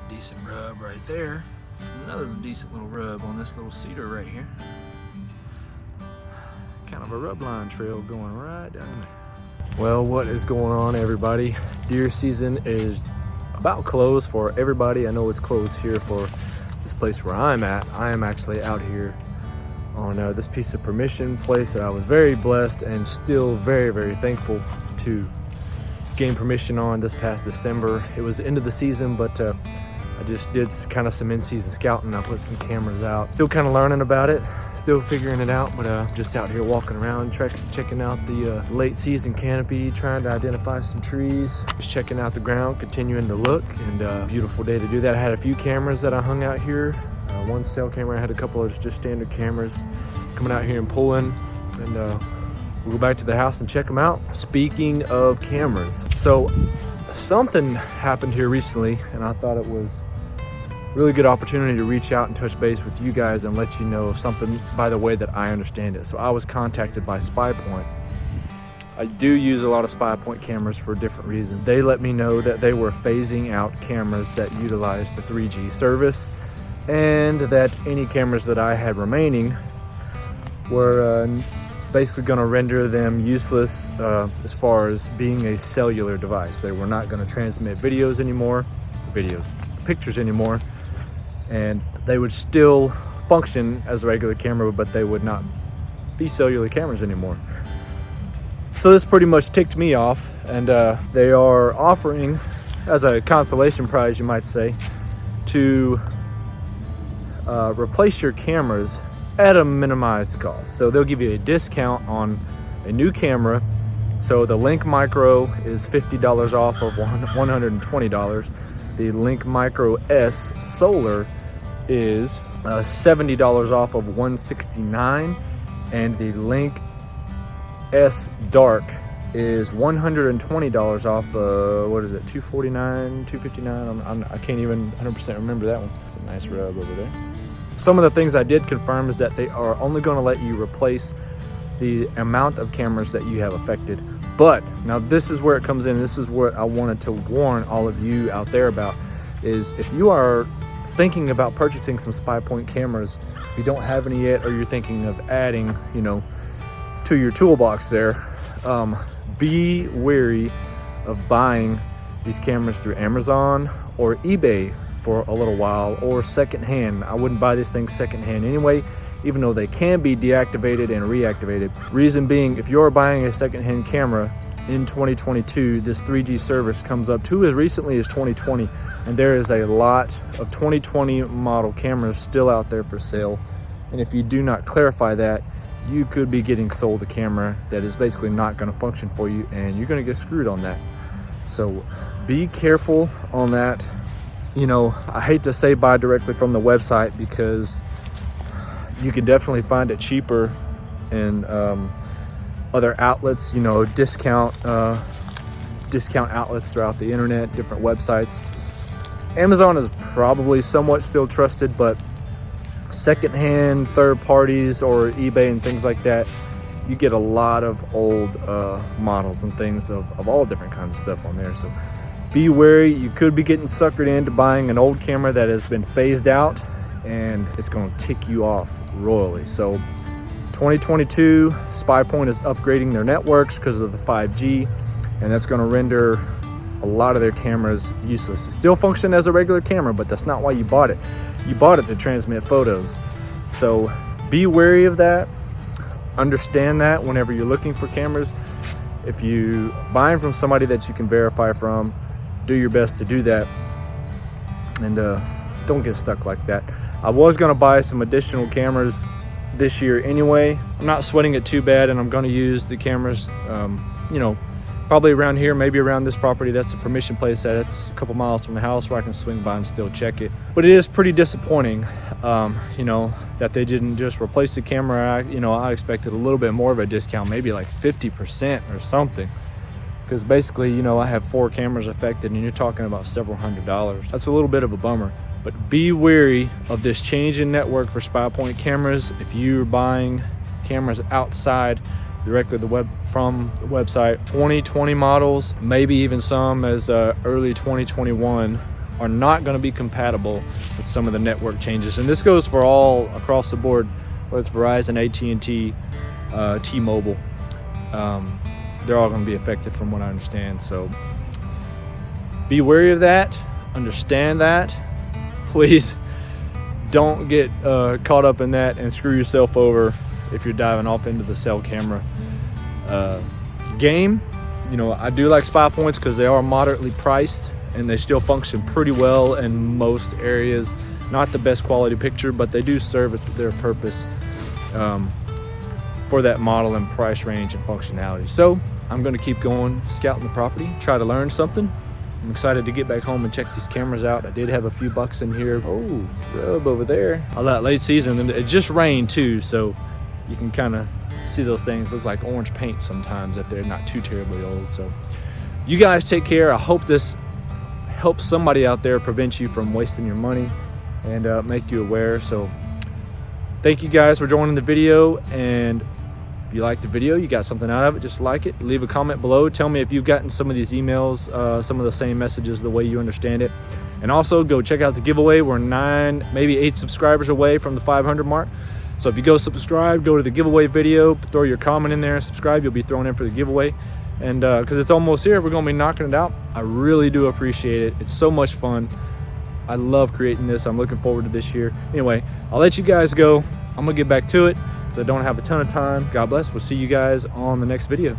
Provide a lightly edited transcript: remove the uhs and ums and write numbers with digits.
Decent rub right there. Another decent little rub on this little cedar right here. Kind of a rub line trail going right down there. Well, what is going on, everybody? Deer season is about closed for everybody. I know it's closed here for this place where I'm at. I am actually out here on this piece of permission place that I was very blessed and still very, very thankful to gain permission on this past December. It was the end of the season, but I just did kind of some in-season scouting. I put some cameras out. Still kind of learning about it, still figuring it out, but just out here walking around, checking out the late season canopy, trying to identify some trees, just checking out the ground, continuing to look, and beautiful day to do that. I had a few cameras that I hung out here. One cell camera, I had a couple of just standard cameras coming out here and pulling, and we'll go back to the house and check them out. Speaking of cameras, so something happened here recently, and I thought it was a really good opportunity to reach out and touch base with you guys and let you know of something by the way that I understand it. So I was contacted by Spypoint. I do use a lot of Spypoint cameras for different reasons. They let me know that they were phasing out cameras that utilize the 3G service, and that any cameras that I had remaining were basically going to render them useless as far as being a cellular device. They were not going to transmit pictures anymore, and they would still function as a regular camera, but they would not be cellular cameras anymore. So this pretty much ticked me off, and they are offering, as a consolation prize you might say, to replace your cameras at a minimized cost. So they'll give you a discount on a new camera. So the Link Micro is $50 off of $120. The Link Micro S Solar is $70 off of $169, and the Link S Dark is $120 off what is it, $249, $259? I can't even 100% remember that one. It's a nice rub over there. Some of the things I did confirm is that they are only going to let you replace the amount of cameras that you have affected. But now this is where it comes in. This is what I wanted to warn all of you out there about, is if you are thinking about purchasing some Spypoint cameras, if you don't have any yet, or you're thinking of adding, to your toolbox there, be wary of buying these cameras through Amazon or eBay for a little while, or secondhand. I wouldn't buy these things secondhand anyway, even though they can be deactivated and reactivated. Reason being, if you're buying a secondhand camera in 2022, this 3G service comes up to as recently as 2020, and there is a lot of 2020 model cameras still out there for sale. And if you do not clarify that, you could be getting sold a camera that is basically not going to function for you, and you're going to get screwed on that. So be careful on that. I hate to say buy directly from the website, because you can definitely find it cheaper in other outlets, discount outlets throughout the internet, different websites. Amazon is probably somewhat still trusted, but secondhand, third parties, or eBay and things like that, you get a lot of old models and things of all different kinds of stuff on there. So be wary. You could be getting suckered into buying an old camera that has been phased out, and it's going to tick you off royally. So 2022, Spypoint is upgrading their networks because of the 5G, and that's going to render a lot of their cameras useless. It still function as a regular camera, but that's not why you bought it. You bought it to transmit photos. So be wary of that. Understand that whenever you're looking for cameras. If you buy them from somebody that you can verify from, do your best to do that, and don't get stuck like that. I was going to buy some additional cameras this year anyway. I'm not sweating it too bad, and I'm going to use the cameras probably around here, maybe around this property. That's a permission place that's a couple miles from the house where I can swing by and still check it. But it is pretty disappointing that they didn't just replace the camera. I expected a little bit more of a discount, maybe like 50% or something. Because basically, I have 4 cameras affected, and you're talking about several $100s. That's a little bit of a bummer. But be wary of this change in network for Spypoint cameras. If you're buying cameras outside directly from the website, 2020 models, maybe even some as early 2021 are not going to be compatible with some of the network changes. And this goes for all across the board, whether it's Verizon, AT&T, T-Mobile. They're all going to be affected from what I understand. So be wary of that, understand that. Please don't get caught up in that and screw yourself over if you're diving off into the cell camera game. You know, I do like Spypoints because they are moderately priced and they still function pretty well in most areas. Not the best quality picture, but they do serve their purpose for that model and price range and functionality. So I'm going to keep going, scouting the property, try to learn something. I'm excited to get back home and check these cameras out. I did have a few bucks in here. Oh, rub over there. All that late season, and it just rained too, so you can kind of see those things look like orange paint sometimes if they're not too terribly old. So you guys take care. I hope this helps somebody out there, prevent you from wasting your money and make you aware. So thank you guys for joining the video, and if you like the video, you got something out of it, just like it, leave a comment below. Tell me if you've gotten some of these emails, some of the same messages, the way you understand it. And also go check out the giveaway. We're 9, maybe 8 subscribers away from the 500 mark. So if you go subscribe, go to the giveaway video, throw your comment in there, subscribe, you'll be thrown in for the giveaway. And because it's almost here, we're gonna be knocking it out. I really do appreciate it. It's so much fun. I love creating this. I'm looking forward to this year. Anyway, I'll let you guys go. I'm gonna get back to it. I don't have a ton of time. God bless. We'll see you guys on the next video.